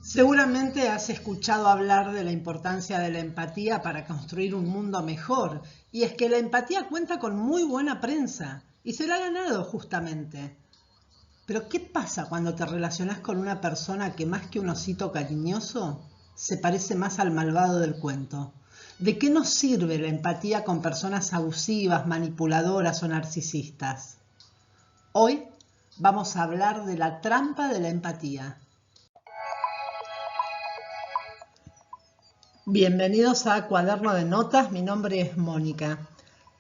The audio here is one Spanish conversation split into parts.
Seguramente has escuchado hablar de la importancia de la empatía para construir un mundo mejor, y es que la empatía cuenta con muy buena prensa y se la ha ganado justamente. Pero ¿qué pasa cuando te relacionas con una persona que más que un osito cariñoso se parece más al malvado del cuento? ¿De qué nos sirve la empatía con personas abusivas, manipuladoras o narcisistas? Hoy vamos a hablar de la trampa de la empatía. Bienvenidos a Cuaderno de Notas, mi nombre es Mónica.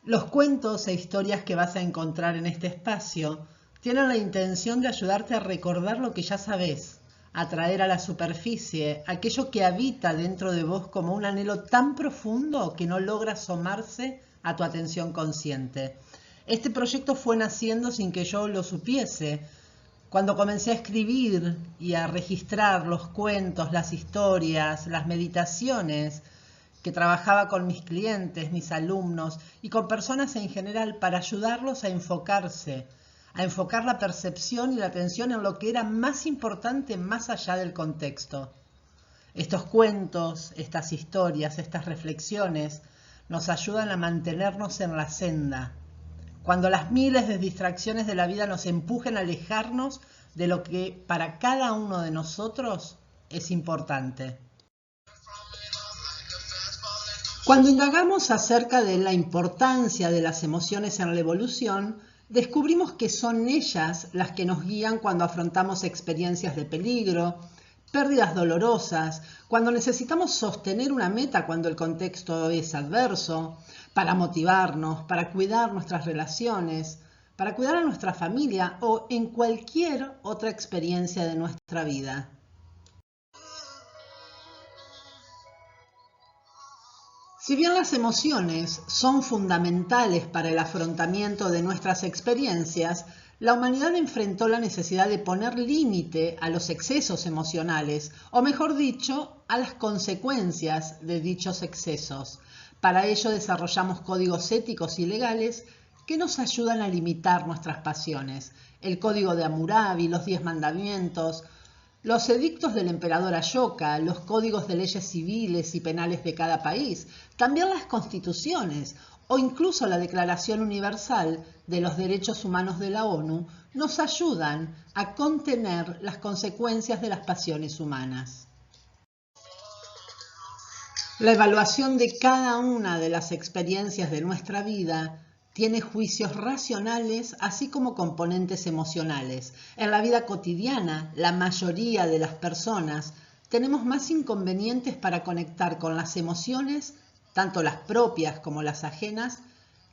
Los cuentos e historias que vas a encontrar en este espacio tienen la intención de ayudarte a recordar lo que ya sabes, a traer a la superficie aquello que habita dentro de vos como un anhelo tan profundo que no logra asomarse a tu atención consciente. Este proyecto fue naciendo sin que yo lo supiese. Cuando comencé a escribir y a registrar los cuentos, las historias, las meditaciones que trabajaba con mis clientes, mis alumnos y con personas en general para ayudarlos a enfocarse, a enfocar la percepción y la atención en lo que era más importante más allá del contexto. Estos cuentos, estas historias, estas reflexiones nos ayudan a mantenernos en la senda. Cuando las miles de distracciones de la vida nos empujen a alejarnos de lo que para cada uno de nosotros es importante. Cuando indagamos acerca de la importancia de las emociones en la evolución, descubrimos que son ellas las que nos guían cuando afrontamos experiencias de peligro, pérdidas dolorosas, cuando necesitamos sostener una meta cuando el contexto es adverso, para motivarnos, para cuidar nuestras relaciones, para cuidar a nuestra familia o en cualquier otra experiencia de nuestra vida. Si bien las emociones son fundamentales para el afrontamiento de nuestras experiencias, la humanidad enfrentó la necesidad de poner límite a los excesos emocionales, o mejor dicho, a las consecuencias de dichos excesos. Para ello desarrollamos códigos éticos y legales que nos ayudan a limitar nuestras pasiones. El Código de Hammurabi, los 10 mandamientos, los edictos del emperador Ashoka, los códigos de leyes civiles y penales de cada país, también las constituciones o incluso la Declaración Universal de los Derechos Humanos de la ONU nos ayudan a contener las consecuencias de las pasiones humanas. La evaluación de cada una de las experiencias de nuestra vida tiene juicios racionales, así como componentes emocionales. En la vida cotidiana, la mayoría de las personas tenemos más inconvenientes para conectar con las emociones, tanto las propias como las ajenas,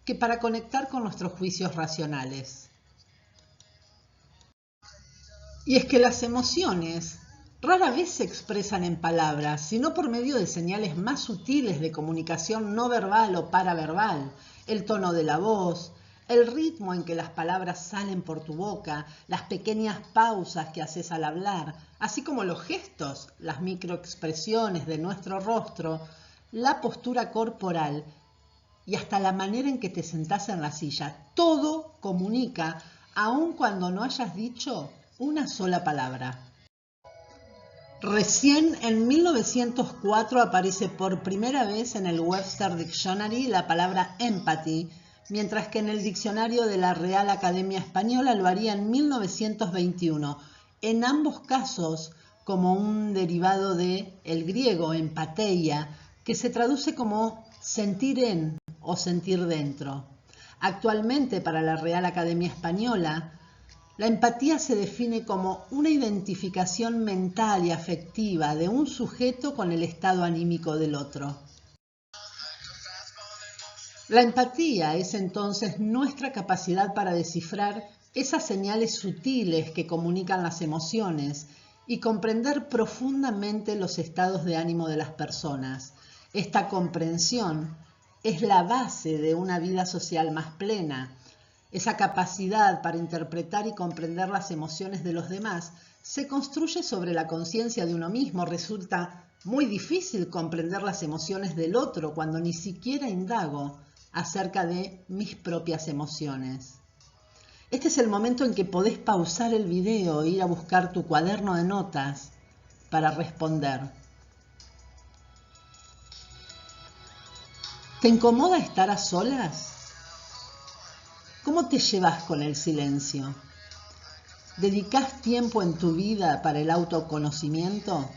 que para conectar con nuestros juicios racionales. Y es que las emociones rara vez se expresan en palabras, sino por medio de señales más sutiles de comunicación no verbal o paraverbal. El tono de la voz, el ritmo en que las palabras salen por tu boca, las pequeñas pausas que haces al hablar, así como los gestos, las microexpresiones de nuestro rostro, la postura corporal y hasta la manera en que te sentás en la silla. Todo comunica, aun cuando no hayas dicho una sola palabra. Recién en 1904 aparece por primera vez en el Webster Dictionary la palabra empathy, mientras que en el diccionario de la Real Academia Española lo haría en 1921. En ambos casos como un derivado del griego empatheia, que se traduce como sentir en o sentir dentro. Actualmente para la Real Academia Española, la empatía se define como una identificación mental y afectiva de un sujeto con el estado anímico del otro. La empatía es entonces nuestra capacidad para descifrar esas señales sutiles que comunican las emociones y comprender profundamente los estados de ánimo de las personas. Esta comprensión es la base de una vida social más plena. Esa capacidad para interpretar y comprender las emociones de los demás se construye sobre la conciencia de uno mismo. Resulta muy difícil comprender las emociones del otro cuando ni siquiera indago acerca de mis propias emociones. Este es el momento en que podés pausar el video e ir a buscar tu cuaderno de notas para responder. ¿Te incomoda estar a solas? ¿Cómo te llevas con el silencio? ¿Dedicás tiempo en tu vida para el autoconocimiento?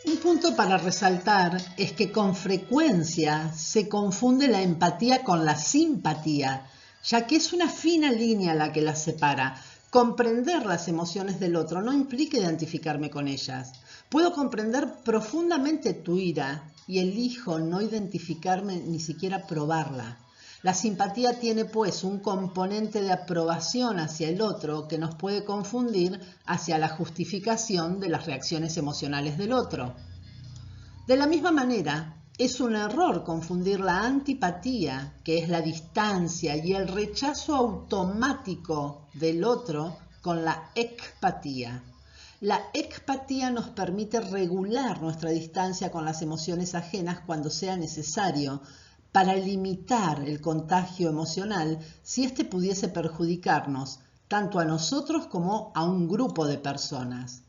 Un punto para resaltar es que con frecuencia se confunde la empatía con la simpatía, ya que es una fina línea la que las separa. Comprender las emociones del otro no implica identificarme con ellas. Puedo comprender profundamente tu ira y elijo no identificarme ni siquiera probarla. La simpatía tiene pues un componente de aprobación hacia el otro que nos puede confundir hacia la justificación de las reacciones emocionales del otro. De la misma manera, es un error confundir la antipatía, que es la distancia y el rechazo automático del otro, con la ecpatía. La ecpatía nos permite regular nuestra distancia con las emociones ajenas cuando sea necesario, para limitar el contagio emocional si éste pudiese perjudicarnos, tanto a nosotros como a un grupo de personas.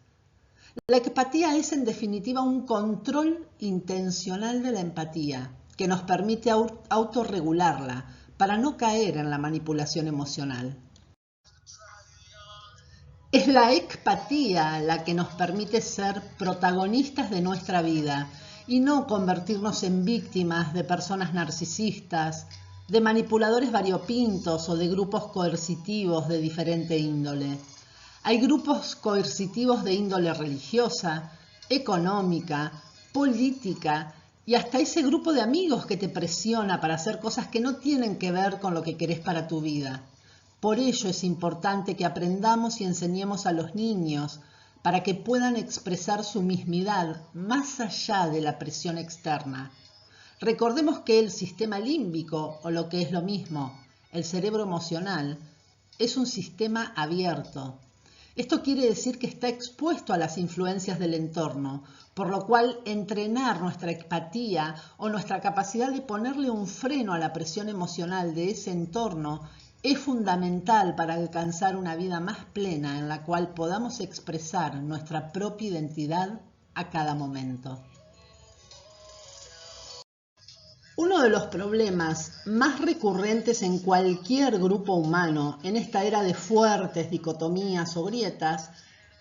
La empatía es en definitiva un control intencional de la empatía que nos permite autorregularla para no caer en la manipulación emocional. Es la empatía la que nos permite ser protagonistas de nuestra vida y no convertirnos en víctimas de personas narcisistas, de manipuladores variopintos o de grupos coercitivos de diferente índole. Hay grupos coercitivos de índole religiosa, económica, política y hasta ese grupo de amigos que te presiona para hacer cosas que no tienen que ver con lo que querés para tu vida. Por ello es importante que aprendamos y enseñemos a los niños para que puedan expresar su mismidad más allá de la presión externa. Recordemos que el sistema límbico, o lo que es lo mismo, el cerebro emocional, es un sistema abierto. Esto quiere decir que está expuesto a las influencias del entorno, por lo cual entrenar nuestra empatía o nuestra capacidad de ponerle un freno a la presión emocional de ese entorno es fundamental para alcanzar una vida más plena en la cual podamos expresar nuestra propia identidad a cada momento. Uno de los problemas más recurrentes en cualquier grupo humano en esta era de fuertes dicotomías o grietas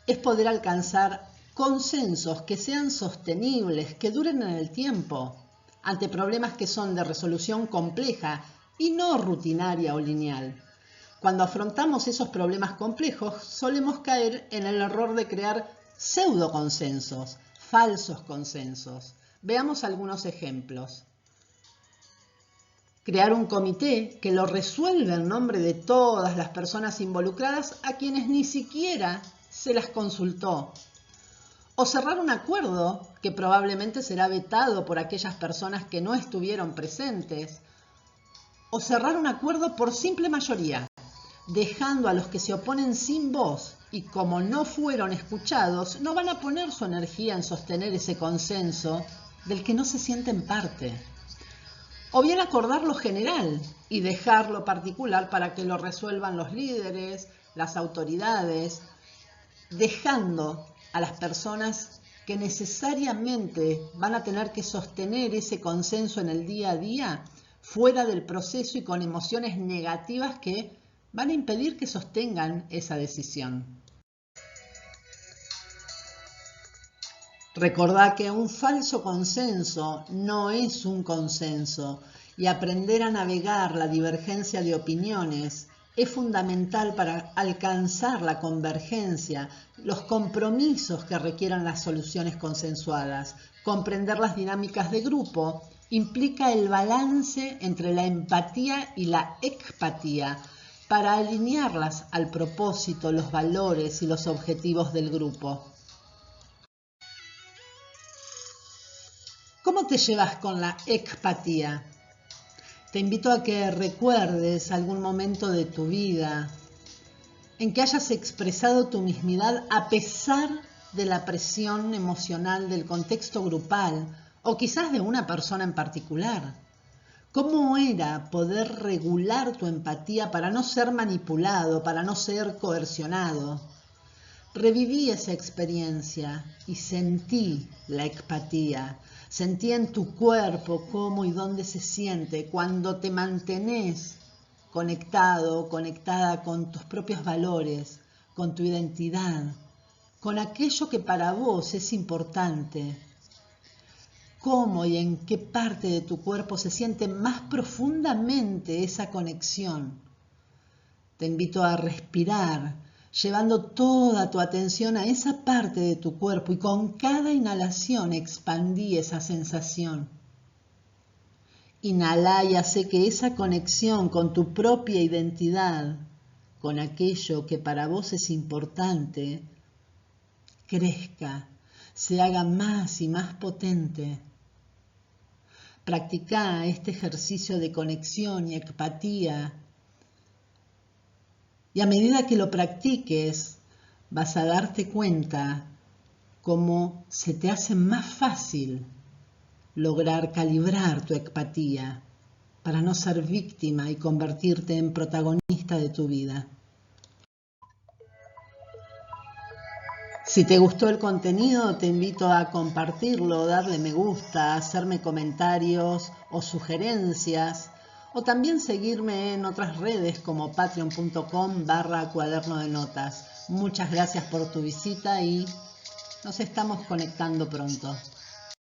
es poder alcanzar consensos que sean sostenibles, que duren en el tiempo, ante problemas que son de resolución compleja y no rutinaria o lineal. Cuando afrontamos esos problemas complejos, solemos caer en el error de crear pseudoconsensos, falsos consensos. Veamos algunos ejemplos. Crear un comité que lo resuelva en nombre de todas las personas involucradas a quienes ni siquiera se las consultó. O cerrar un acuerdo que probablemente será vetado por aquellas personas que no estuvieron presentes. O cerrar un acuerdo por simple mayoría, dejando a los que se oponen sin voz y como no fueron escuchados, no van a poner su energía en sostener ese consenso del que no se sienten parte. O bien acordar lo general y dejar lo particular para que lo resuelvan los líderes, las autoridades, dejando a las personas que necesariamente van a tener que sostener ese consenso en el día a día fuera del proceso y con emociones negativas que van a impedir que sostengan esa decisión. Recordá que un falso consenso no es un consenso y aprender a navegar la divergencia de opiniones es fundamental para alcanzar la convergencia, los compromisos que requieran las soluciones consensuadas. Comprender las dinámicas de grupo implica el balance entre la empatía y la empatía para alinearlas al propósito, los valores y los objetivos del grupo. ¿Cómo te llevas con la empatía? Te invito a que recuerdes algún momento de tu vida en que hayas expresado tu mismidad a pesar de la presión emocional del contexto grupal o quizás de una persona en particular. ¿Cómo era poder regular tu empatía para no ser manipulado, para no ser coercionado? Reviví esa experiencia y sentí la ekpatía. Sentí en tu cuerpo cómo y dónde se siente cuando te mantenés conectado, conectada con tus propios valores, con tu identidad, con aquello que para vos es importante. Cómo y en qué parte de tu cuerpo se siente más profundamente esa conexión. Te invito a respirar, llevando toda tu atención a esa parte de tu cuerpo y con cada inhalación expandí esa sensación. Inhala y hace que esa conexión con tu propia identidad, con aquello que para vos es importante, crezca, se haga más y más potente. Practica este ejercicio de conexión y ekpatía. Y a medida que lo practiques, vas a darte cuenta cómo se te hace más fácil lograr calibrar tu ekpatía para no ser víctima y convertirte en protagonista de tu vida. Si te gustó el contenido, te invito a compartirlo, darle me gusta, hacerme comentarios o sugerencias, o también seguirme en otras redes como patreon.com/cuaderno de notas. Muchas gracias por tu visita y nos estamos conectando pronto.